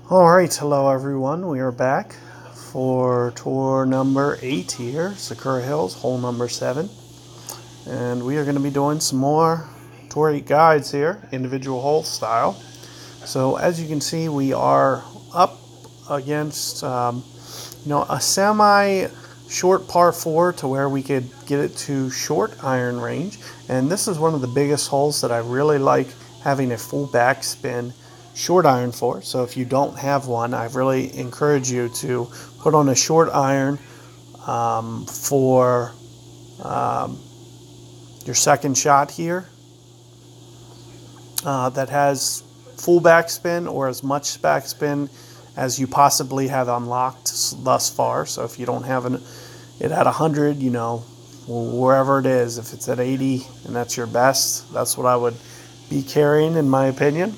All right, hello everyone. We are back for tour number 8 here, Sakura Hills, hole number 7. And we are going to be doing some more tour 8 guides here, individual hole style. So as you can see, we are up against a semi short par 4 to where we could get it to short iron range. And this is one of the biggest holes that I really like having a full backspin short iron for. So if you don't have one, I really encourage you to put on a short iron for your second shot here that has full backspin or as much backspin as you possibly have unlocked thus far. So if you don't have it at 100, wherever it is, if it's at 80 and that's your best, that's what I would be carrying in my opinion.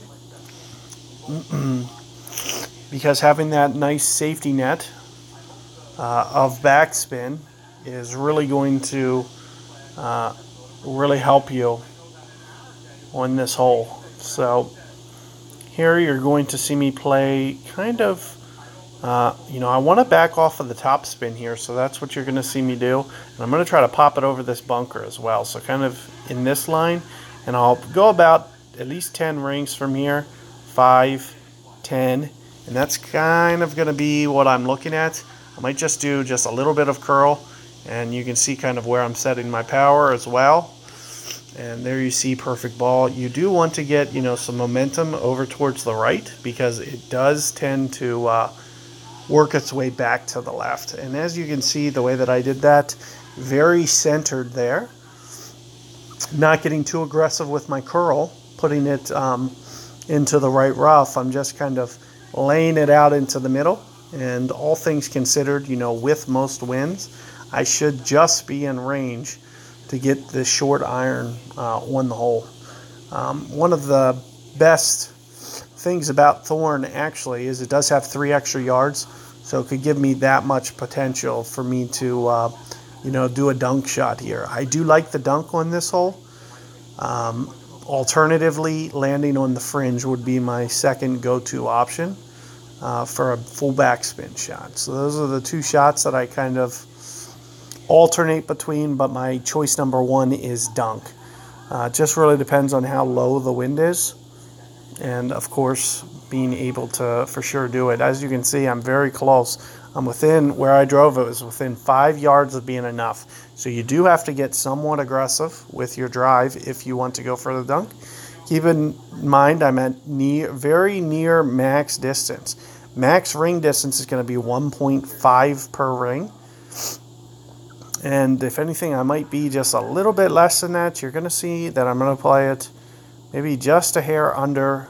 Because having that nice safety net of backspin is really going to really help you on this hole. So here you're going to see me play kind of, I want to back off of the top spin here, so that's what you're going to see me do. And I'm going to try to pop it over this bunker as well. So kind of in this line, and I'll go about at least 10 rings from here. 5, 10, and that's kind of going to be what I'm looking at. I might just do just a little bit of curl, and you can see kind of where I'm setting my power as well. And there you see perfect ball. You do want to get, some momentum over towards the right because it does tend to work its way back to the left. And as you can see, the way that I did that, very centered there. Not getting too aggressive with my curl, putting it into the right rough. I'm just kind of laying it out into the middle, and all things considered, with most winds, I should just be in range to get the short iron on the hole. One of the best things about Thorn actually is it does have 3 extra yards, so it could give me that much potential for me to do a dunk shot here. I do like the dunk on this hole. Alternatively, landing on the fringe would be my second go-to option for a full backspin shot. So those are the 2 shots that I kind of alternate between, but my choice number 1 is dunk. Just really depends on how low the wind is, and of course being able to for sure do it. As you can see, I'm very close. I'm within, where I drove it was within 5 yards of being enough. So you do have to get somewhat aggressive with your drive if you want to go for the dunk. Keep in mind I'm at very near max distance. Max ring distance is going to be 1.5 per ring. And if anything, I might be just a little bit less than that. You're going to see that I'm going to play it maybe just a hair under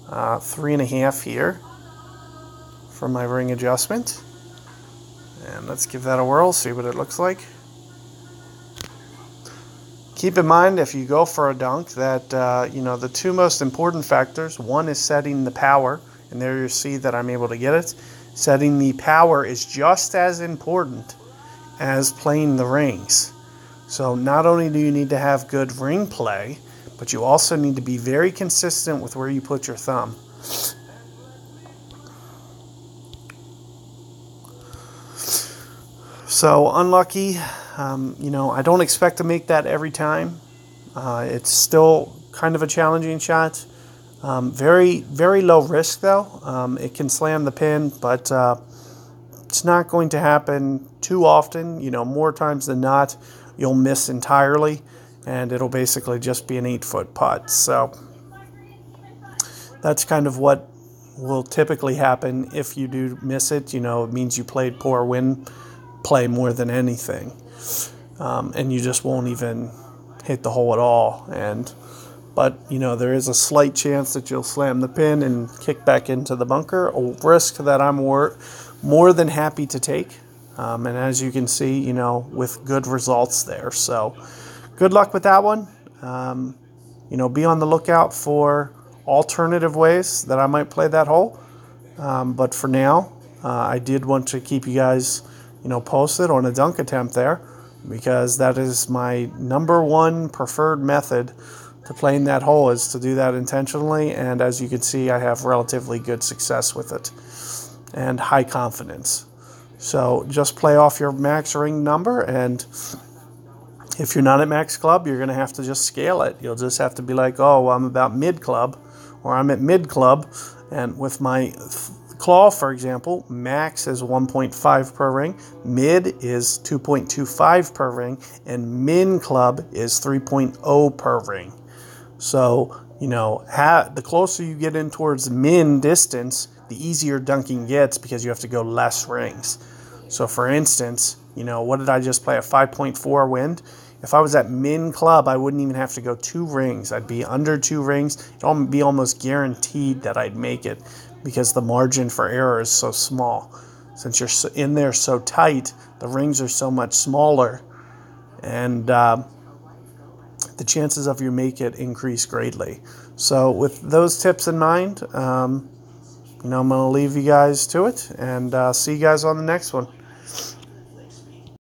3.5 here for my ring adjustment. And let's give that a whirl, see what it looks like. Keep in mind, if you go for a dunk, that the 2 most important factors, one is setting the power, and there you see that I'm able to get it. Setting the power is just as important as playing the rings. So not only do you need to have good ring play, but you also need to be very consistent with where you put your thumb. So unlucky, I don't expect to make that every time. It's still kind of a challenging shot. Very, very low risk though. It can slam the pin, but it's not going to happen too often. More times than not, you'll miss entirely, and it'll basically just be an 8-foot putt. So that's kind of what will typically happen if you do miss it. It means you played poor wind play more than anything, and you just won't even hit the hole at all. But there is a slight chance that you'll slam the pin and kick back into the bunker, a risk that I'm more than happy to take, and as you can see, with good results there. So good luck with that one. Be on the lookout for alternative ways that I might play that hole, but for now I did want to keep you guys posted on a dunk attempt there, because that is my number 1 preferred method to playing that hole is to do that intentionally, and as you can see, I have relatively good success with it and high confidence. So just play off your max ring number, and if you're not at max club, you're going to have to just scale it. You'll just have to be like, oh, well, I'm about mid club, or I'm at mid club, and with my claw, for example, max is 1.5 per ring, mid is 2.25 per ring, and min club is 3.0 per ring. So, you know, the closer you get in towards min distance, the easier dunking gets because you have to go less rings. So, for instance, you know, what did I just play? A 5.4 wind? If I was at min club, I wouldn't even have to go 2 rings. I'd be under 2 rings. It'd be almost guaranteed that I'd make it because the margin for error is so small. Since you're in there so tight, the rings are so much smaller, and the chances of you make it increase greatly. So with those tips in mind, you know, I'm going to leave you guys to it, and see you guys on the next one.